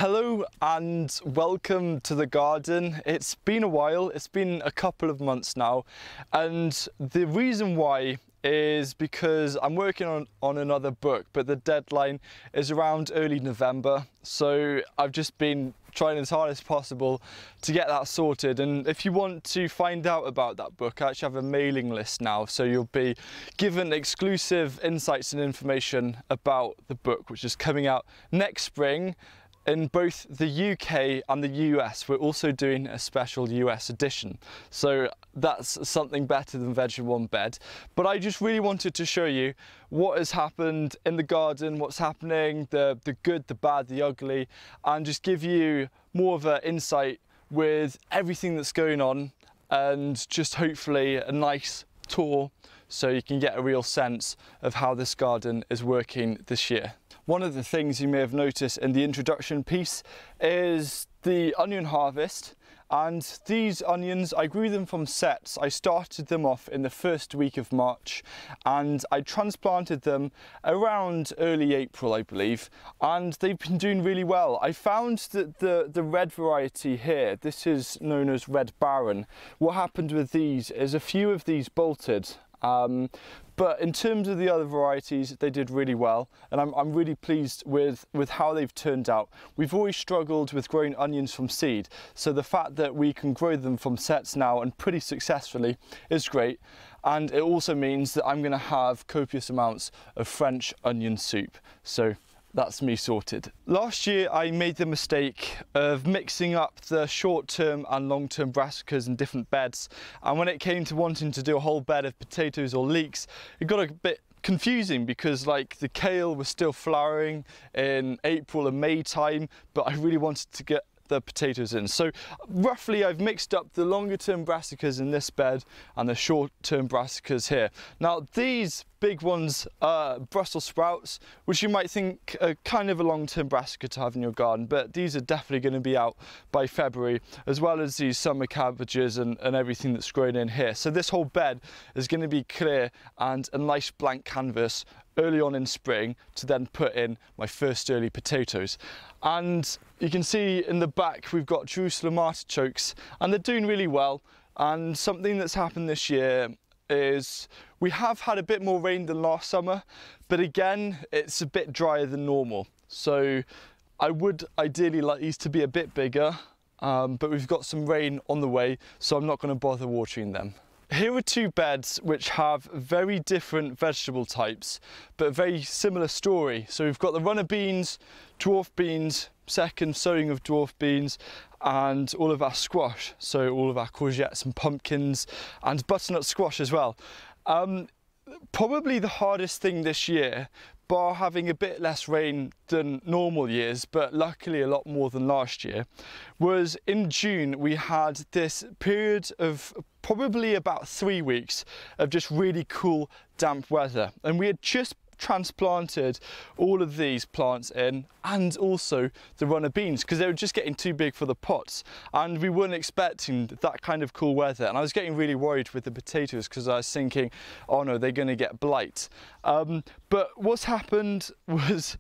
Hello and welcome to the garden. It's been a while, it's been a couple of months now, and the reason why is because I'm working on another book, but the deadline is around early November, so I've just been trying as hard as possible to get that sorted. And if you want to find out about that book, I actually have a mailing list now, so you'll be given exclusive insights and information about the book, which is coming out next spring in both the UK and the US. We're also doing a special US edition, so that's something better than Veg in One Bed. But I just really wanted to show you what has happened in the garden, what's happening, the good, the bad, the ugly, and just give you more of an insight with everything that's going on, and just hopefully a nice tour so you can get a real sense of how this garden is working this year. One of the things you may have noticed in the introduction piece is the onion harvest, and these onions, I grew them from sets. I started them off in the first week of March and I transplanted them around early April, I believe, and they've been doing really well. I found that the red variety here, this is known as Red Baron. What happened with these is a few of these bolted. But in terms of the other varieties, they did really well, and I'm really pleased with how they've turned out. We've always struggled with growing onions from seed, so the fact that we can grow them from sets now and pretty successfully is great. And it also means that I'm going to have copious amounts of French onion soup. So that's me sorted. Last year I made the mistake of mixing up the short-term and long-term brassicas in different beds, and when it came to wanting to do a whole bed of potatoes or leeks, it got a bit confusing because like the kale was still flowering in April and May time, but I really wanted to get the potatoes in. So roughly I've mixed up the longer term brassicas in this bed and the short term brassicas here. Now these big ones are Brussels sprouts, which you might think are kind of a long term brassica to have in your garden, but these are definitely going to be out by February, as well as these summer cabbages and everything that's grown in here. So this whole bed is going to be clear and a nice blank canvas early on in spring to then put in my first early potatoes. And you can see in the back we've got Jerusalem artichokes, and they're doing really well. And something that's happened this year is we have had a bit more rain than last summer, but again it's a bit drier than normal, so I would ideally like these to be a bit bigger, but we've got some rain on the way, so I'm not going to bother watering them. Here are two beds which have very different vegetable types, but a very similar story. So we've got the runner beans, dwarf beans, second sowing of dwarf beans, and all of our squash. So all of our courgettes and pumpkins and butternut squash as well. Probably the hardest thing this year, bar having a bit less rain than normal years, but luckily a lot more than last year, was in June we had this period of probably about 3 weeks of just really cool damp weather, and we had just transplanted all of these plants in, and also the runner beans, because they were just getting too big for the pots, and we weren't expecting that kind of cool weather. And I was getting really worried with the potatoes because I was thinking, oh no, they're going to get blight. But what's happened was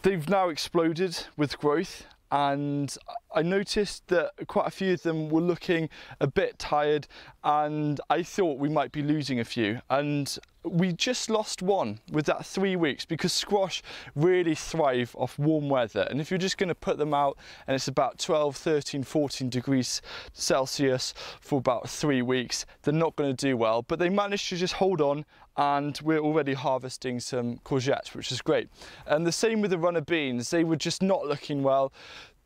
they've now exploded with growth, and I noticed that quite a few of them were looking a bit tired, and I thought we might be losing a few, and we just lost one with that 3 weeks, because squash really thrive off warm weather, and if you're just going to put them out and it's about 12, 13, 14 degrees Celsius for about 3 weeks, they're not going to do well. But they managed to just hold on, and we're already harvesting some courgettes, which is great. And the same with the runner beans, they were just not looking well.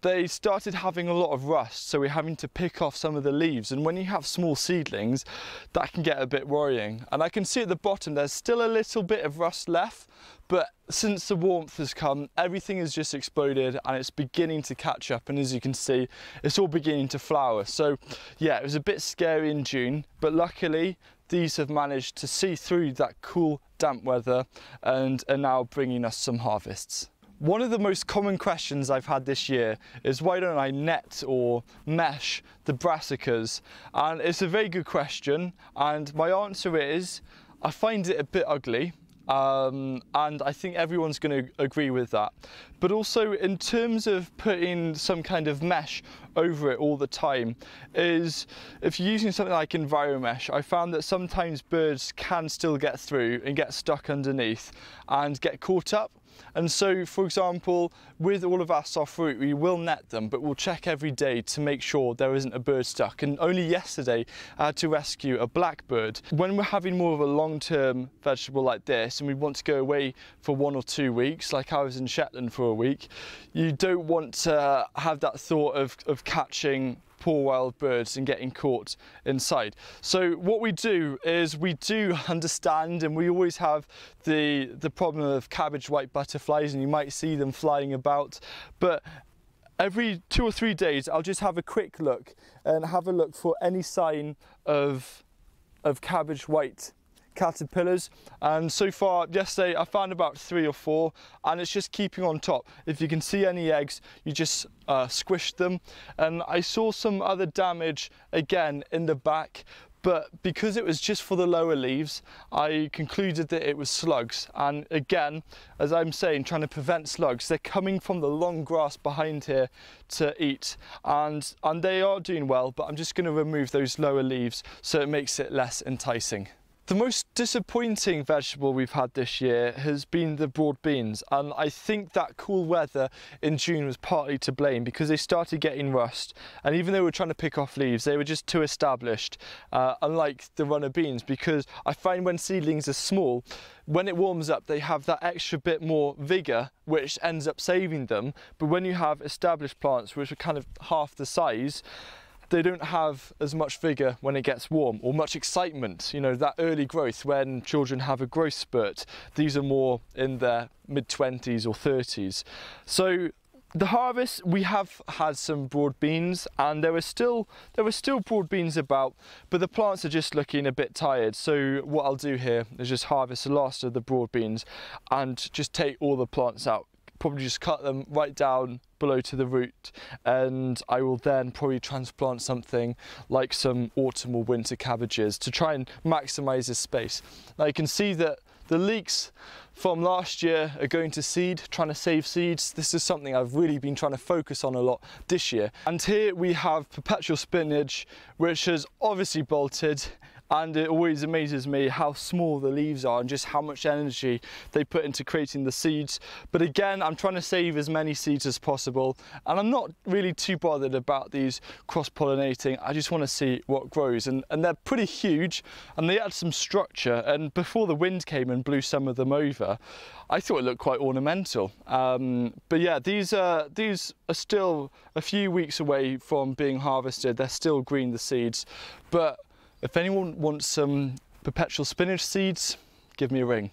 They started having a lot of rust, so we're having to pick off some of the leaves, and when you have small seedlings that can get a bit worrying. And I can see at the bottom there's still a little bit of rust left, but since the warmth has come, everything has just exploded and it's beginning to catch up, and as you can see it's all beginning to flower. So yeah, it was a bit scary in June, but luckily these have managed to see through that cool damp weather and are now bringing us some harvests. One of the most common questions I've had this year is why don't I net or mesh the brassicas? And it's a very good question, and my answer is I find it a bit ugly. and I think everyone's going to agree with that. But also in terms of putting some kind of mesh over it all the time, is if you're using something like EnviroMesh, I found that sometimes birds can still get through and get stuck underneath and get caught up. And so, for example, with all of our soft fruit, we will net them, but we'll check every day to make sure there isn't a bird stuck. And only yesterday I had to rescue a blackbird. When we're having more of a long-term vegetable like this and we want to go away for 1 or 2 weeks, like I was in Shetland for a week, you don't want to have that thought of catching poor wild birds and getting caught inside. So what we do is we do understand, and we always have the problem of cabbage white butterflies, and you might see them flying about, but every 2 or 3 days I'll just have a quick look and have a look for any sign of cabbage white caterpillars. And so far yesterday I found about 3 or 4, and it's just keeping on top. If you can see any eggs, you just squish them. And I saw some other damage again in the back, but because it was just for the lower leaves, I concluded that it was slugs. And again, as I'm saying, trying to prevent slugs, they're coming from the long grass behind here to eat, and they are doing well, but I'm just going to remove those lower leaves so it makes it less enticing. The most disappointing vegetable we've had this year has been the broad beans, and I think that cool weather in June was partly to blame, because they started getting rust, and even though we're trying to pick off leaves, they were just too established, unlike the runner beans, because I find when seedlings are small, when it warms up they have that extra bit more vigour, which ends up saving them. But when you have established plants which are kind of half the size, they don't have as much vigour when it gets warm, or much excitement, you know, that early growth when children have a growth spurt. These are more in their mid-20s or 30s. So the harvest, we have had some broad beans, and there were still broad beans about, but the plants are just looking a bit tired. So what I'll do here is just harvest the last of the broad beans and just take all the plants out. Probably just cut them right down below to the root, and I will then probably transplant something like some autumn or winter cabbages to try and maximise this space. Now you can see that the leeks from last year are going to seed, trying to save seeds. This is something I've really been trying to focus on a lot this year. And here we have perpetual spinach, which has obviously bolted. And it always amazes me how small the leaves are and just how much energy they put into creating the seeds. But again, I'm trying to save as many seeds as possible, and I'm not really too bothered about these cross-pollinating. I just want to see what grows, and they're pretty huge, and they add some structure. And before the wind came and blew some of them over, I thought it looked quite ornamental. But yeah, these are still a few weeks away from being harvested. They're still green, the seeds, but if anyone wants some perpetual spinach seeds, give me a ring.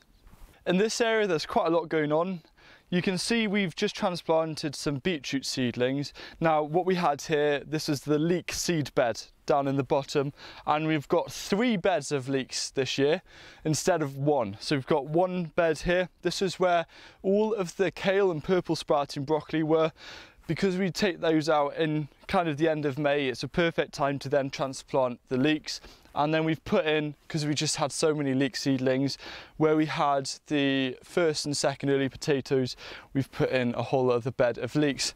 In this area there's quite a lot going on. You can see we've just transplanted some beetroot seedlings. Now what we had here, this is the leek seed bed down in the bottom, and we've got 3 beds of leeks this year instead of 1. So we've got 1 bed here. This is where all of the kale and purple sprouting broccoli were. Because we take those out in kind of the end of May, it's a perfect time to then transplant the leeks. And then we've put in, because we just had so many leek seedlings, where we had the first and second early potatoes, we've put in a whole other bed of leeks.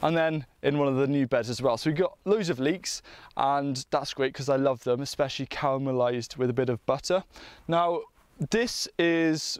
And then in one of the new beds as well. So we've got loads of leeks, and that's great because I love them, especially caramelised with a bit of butter. Now, this is,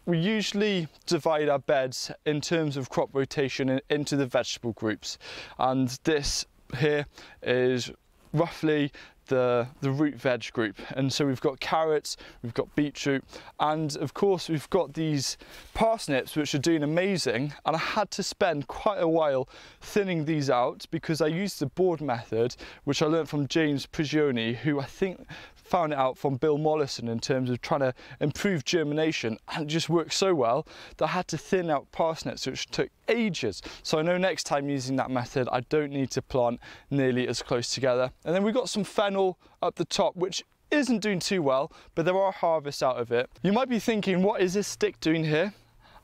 we usually divide our beds in terms of crop rotation into the vegetable groups, and this here is roughly the root veg group. And so we've got carrots, we've got beetroot, and of course we've got these parsnips which are doing amazing, and I had to spend quite a while thinning these out because I used the board method, which I learned from James Prigioni, who I think found it out from Bill Mollison in terms of trying to improve germination, and it just worked so well that I had to thin out parsnips, which took ages. So I know next time using that method I don't need to plant nearly as close together. And then we've got some fennel up the top, which isn't doing too well, but there are harvests out of it. You might be thinking, what is this stick doing here?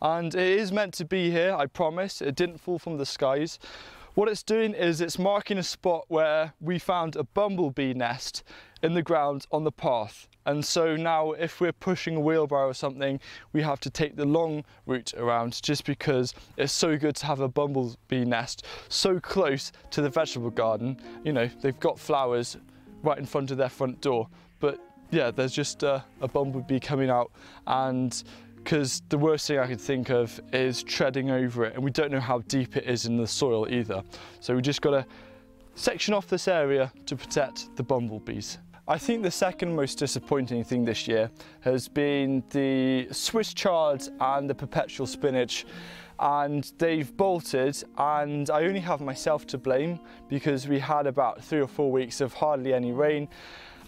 And it is meant to be here, I promise. It didn't fall from the skies. What it's doing is it's marking a spot where we found a bumblebee nest in the ground on the path. And so now if we're pushing a wheelbarrow or something, we have to take the long route around, just because it's so good to have a bumblebee nest so close to the vegetable garden. You know, they've got flowers right in front of their front door, but yeah, there's just a bumblebee coming out, and because the worst thing I could think of is treading over it, and we don't know how deep it is in the soil either. So we just got to section off this area to protect the bumblebees. I think the second most disappointing thing this year has been the Swiss chard and the perpetual spinach, and they've bolted, and I only have myself to blame because we had about 3 or 4 weeks of hardly any rain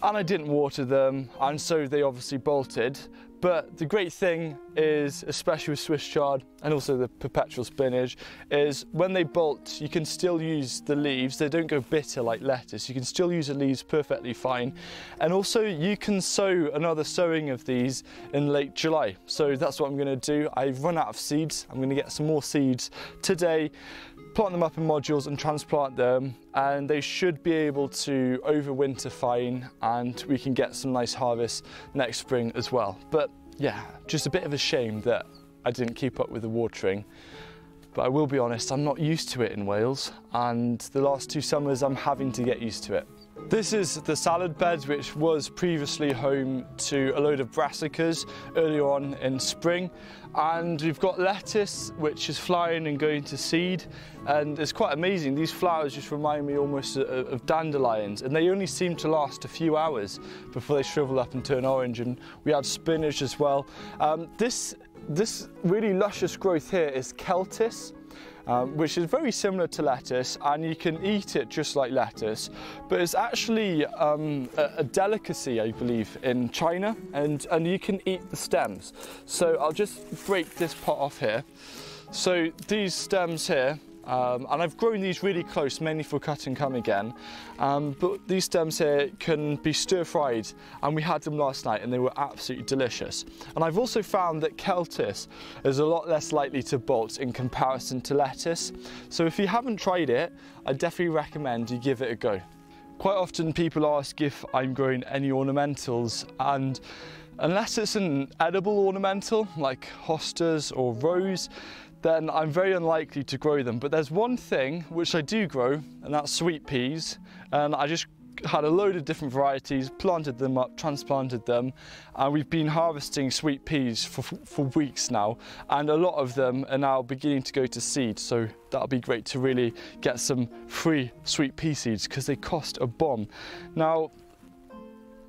and I didn't water them, and so they obviously bolted. But the great thing is, especially with Swiss chard and also the perpetual spinach, is when they bolt, you can still use the leaves. They don't go bitter like lettuce. You can still use the leaves perfectly fine. And also you can sow another sowing of these in late July. So that's what I'm going to do. I've run out of seeds. I'm going to get some more seeds today, plant them up in modules and transplant them, and they should be able to overwinter fine, and we can get some nice harvests next spring as well. But yeah, just a bit of a shame that I didn't keep up with the watering. But I will be honest, I'm not used to it in Wales, and the last 2 summers I'm having to get used to it. This is the salad bed, which was previously home to a load of brassicas earlier on in spring, and we've got lettuce which is flying and going to seed, and it's quite amazing. These flowers just remind me almost of dandelions, and they only seem to last a few hours before they shrivel up and turn orange. And we had spinach as well. This really luscious growth here is Celtis, which is very similar to lettuce, and you can eat it just like lettuce, but it's actually a delicacy, I believe, in China, and you can eat the stems. So I'll just break this pot off here. So these stems here, and I've grown these really close, mainly for cut and come again, but these stems here can be stir-fried, and we had them last night and they were absolutely delicious. And I've also found that Celtis is a lot less likely to bolt in comparison to lettuce, so if you haven't tried it, I definitely recommend you give it a go. Quite often people ask if I'm growing any ornamentals, and unless it's an edible ornamental like hostas or rose, then I'm very unlikely to grow them. But there's one thing which I do grow, and that's sweet peas. And I just had a load of different varieties, planted them up, transplanted them, and we've been harvesting sweet peas for weeks now, and a lot of them are now beginning to go to seed. So that'll be great to really get some free sweet pea seeds, because they cost a bomb. Now,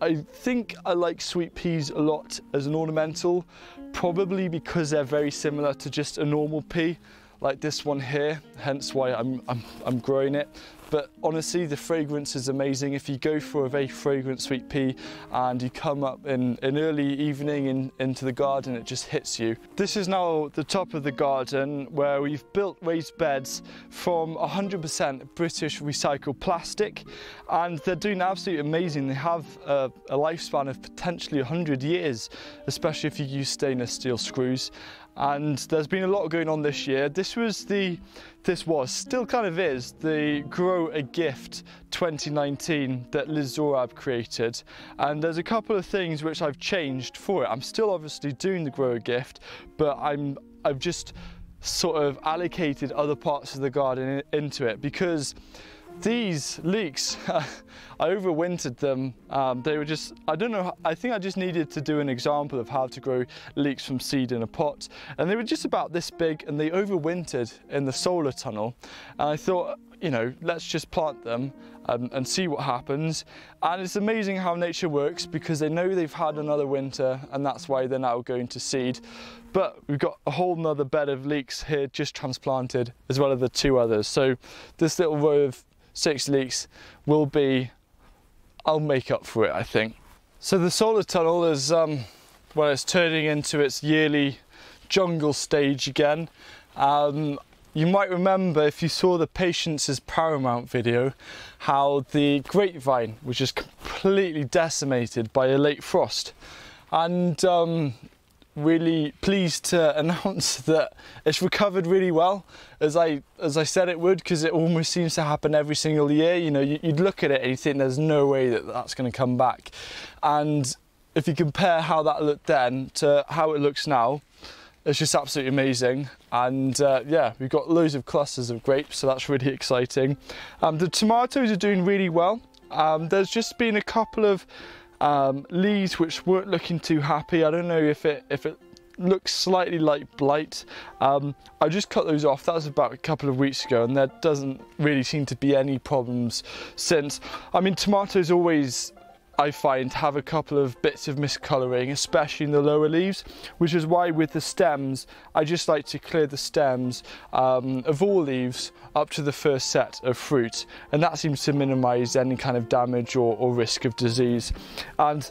I think I like sweet peas a lot as an ornamental, probably because they're very similar to just a normal pea, like this one here, hence why I'm growing it. But honestly, the fragrance is amazing. If you go for a very fragrant sweet pea and you come up in early evening into the garden, it just hits you. This is now the top of the garden, where we've built raised beds from 100% British recycled plastic, and they're doing absolutely amazing. They have a lifespan of potentially 100 years, especially if you use stainless steel screws. And there's been a lot going on this year. This still kind of is, the Grow a Gift 2019 that Liz Zorab created. And there's a couple of things which I've changed for it. I'm still obviously doing the Grow a Gift, but I've just sort of allocated other parts of the garden into it, because these leeks, I overwintered them. They were just, I don't know, I think I just needed to do an example of how to grow leeks from seed in a pot. And they were just about this big, and they overwintered in the solar tunnel. And I thought, you know, let's just plant them and see what happens. And it's amazing how nature works, because they know they've had another winter, and that's why they're now going to seed. But we've got a whole nother bed of leeks here just transplanted, as well as the 2 others. So this little row of 6 leeks will be, I'll make up for it, I think. So the solar tunnel is, well, it's turning into its yearly jungle stage again. You might remember, if you saw the Patience is Paramount video, how the grapevine was just completely decimated by a late frost. And really pleased to announce that it's recovered really well, as I said it would, because it almost seems to happen every single year. You know, you'd look at it and you think there's no way that that's going to come back. And if you compare how that looked then to how it looks now, it's just absolutely amazing. And yeah, we've got loads of clusters of grapes, so that's really exciting. The tomatoes are doing really well. There's just been a couple of leaves which weren't looking too happy. I don't know if it looks slightly like blight. I just cut those off. That was about a couple of weeks ago, and there doesn't really seem to be any problems since. I mean, tomatoes always, I find, have a couple of bits of miscolouring, especially in the lower leaves, which is why with the stems, I just like to clear the stems of all leaves up to the first set of fruit, and that seems to minimise any kind of damage or risk of disease. And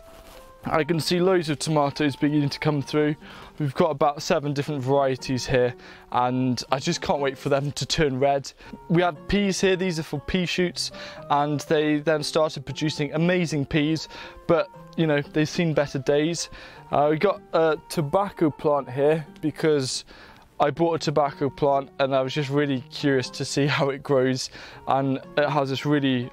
I can see loads of tomatoes beginning to come through. We've got about 7 different varieties here, and I just can't wait for them to turn red. We had peas here, these are for pea shoots, and they then started producing amazing peas, but you know, they've seen better days. We got a tobacco plant here because I bought a tobacco plant and I was just really curious to see how it grows, and it has this really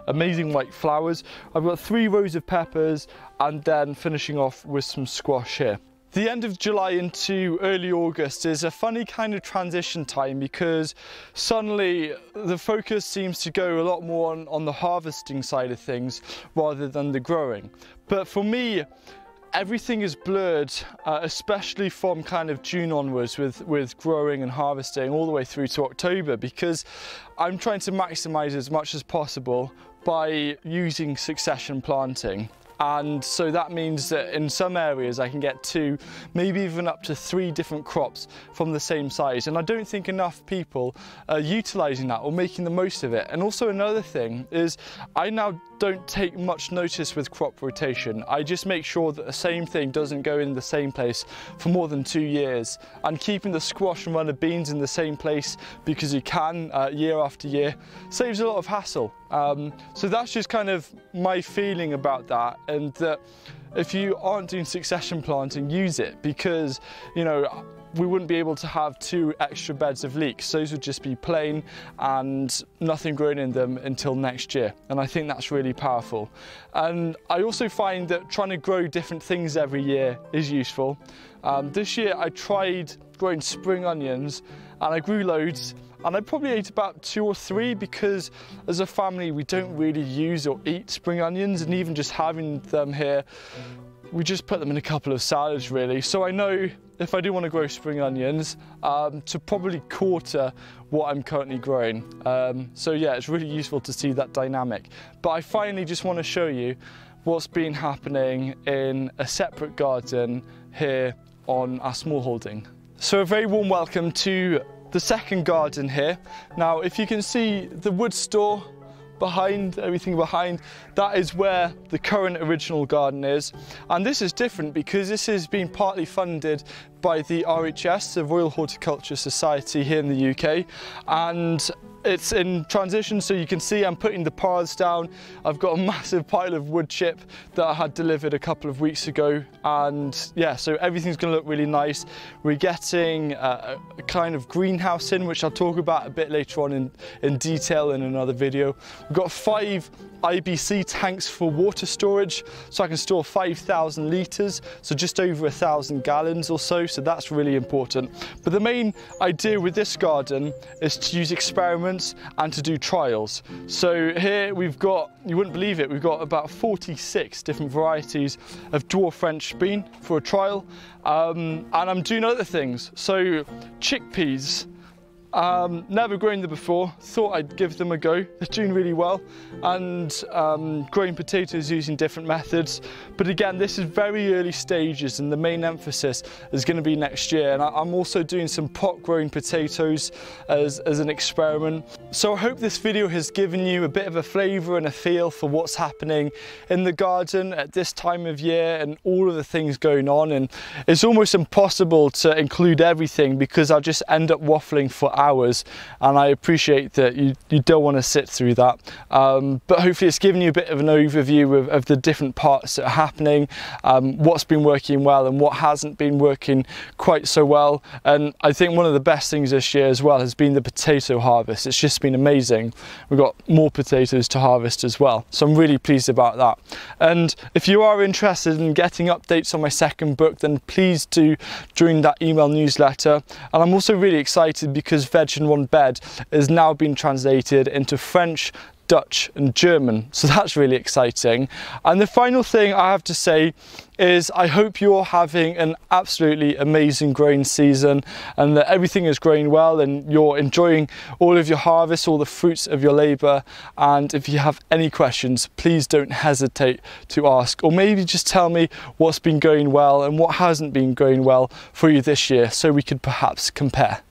amazing white flowers. I've got 3 rows of peppers, and then finishing off with some squash here. The end of July into early August is a funny kind of transition time, because suddenly the focus seems to go a lot more on the harvesting side of things rather than the growing. But for me, everything is blurred, especially from kind of June onwards with growing and harvesting all the way through to October, because I'm trying to maximise as much as possible by using succession planting. And so that means that in some areas I can get 2, maybe even up to 3 different crops from the same size. And I don't think enough people are utilising that or making the most of it. And also another thing is, I now don't take much notice with crop rotation. I just make sure that the same thing doesn't go in the same place for more than 2 years. And keeping the squash and runner beans in the same place because you can year after year saves a lot of hassle. So that's just kind of my feeling about that, and that if you aren't doing succession planting, use it, because you know, we wouldn't be able to have 2 extra beds of leeks. Those would just be plain and nothing grown in them until next year, and I think that's really powerful. And I also find that trying to grow different things every year is useful. This year I tried growing spring onions, and I grew loads, and I probably ate about 2 or 3, because as a family we don't really use or eat spring onions, and even just having them here, we just put them in a couple of salads really. So I know if I do want to grow spring onions, to probably quarter what I'm currently growing. So yeah, it's really useful to see that dynamic. But I finally just want to show you what's been happening in a separate garden here on our small holding. So a very warm welcome to the second garden here. Now, if you can see the wood store behind, everything behind, that is where the current original garden is. And this is different because this has been partly funded by the RHS, the Royal Horticulture Society here in the UK. And it's in transition, so you can see I'm putting the paths down. I've got a massive pile of wood chip that I had delivered a couple of weeks ago, and yeah, so everything's going to look really nice. We're getting a kind of greenhouse in, which I'll talk about a bit later on in detail in another video. We've got 5 IBC tanks for water storage, so I can store 5,000 litres, so just over 1,000 gallons or so, so that's really important. But the main idea with this garden is to use experiments and to do trials. So here we've got, you wouldn't believe it, we've got about 46 different varieties of dwarf French bean for a trial, and I'm doing other things. So chickpeas, never grown them before, thought I'd give them a go. They're doing really well. And growing potatoes using different methods. But again, this is very early stages, and the main emphasis is going to be next year. And I'm also doing some pot growing potatoes as an experiment. So I hope this video has given you a bit of a flavour and a feel for what's happening in the garden at this time of year and all of the things going on. And it's almost impossible to include everything because I'll just end up waffling for hours, and I appreciate that you don't want to sit through that. But hopefully it's given you a bit of an overview of the different parts that are happening, what's been working well and what hasn't been working quite so well. And I think one of the best things this year as well has been the potato harvest. It's just been amazing. We've got more potatoes to harvest as well, so I'm really pleased about that. And if you are interested in getting updates on my second book, then please do join that email newsletter. And I'm also really excited because Veg in One Bed has now been translated into French, Dutch and German, so that's really exciting. And the final thing I have to say is I hope you're having an absolutely amazing growing season and that everything is growing well and you're enjoying all of your harvest, all the fruits of your labour. And if you have any questions, please don't hesitate to ask, or maybe just tell me what's been going well and what hasn't been going well for you this year so we could perhaps compare.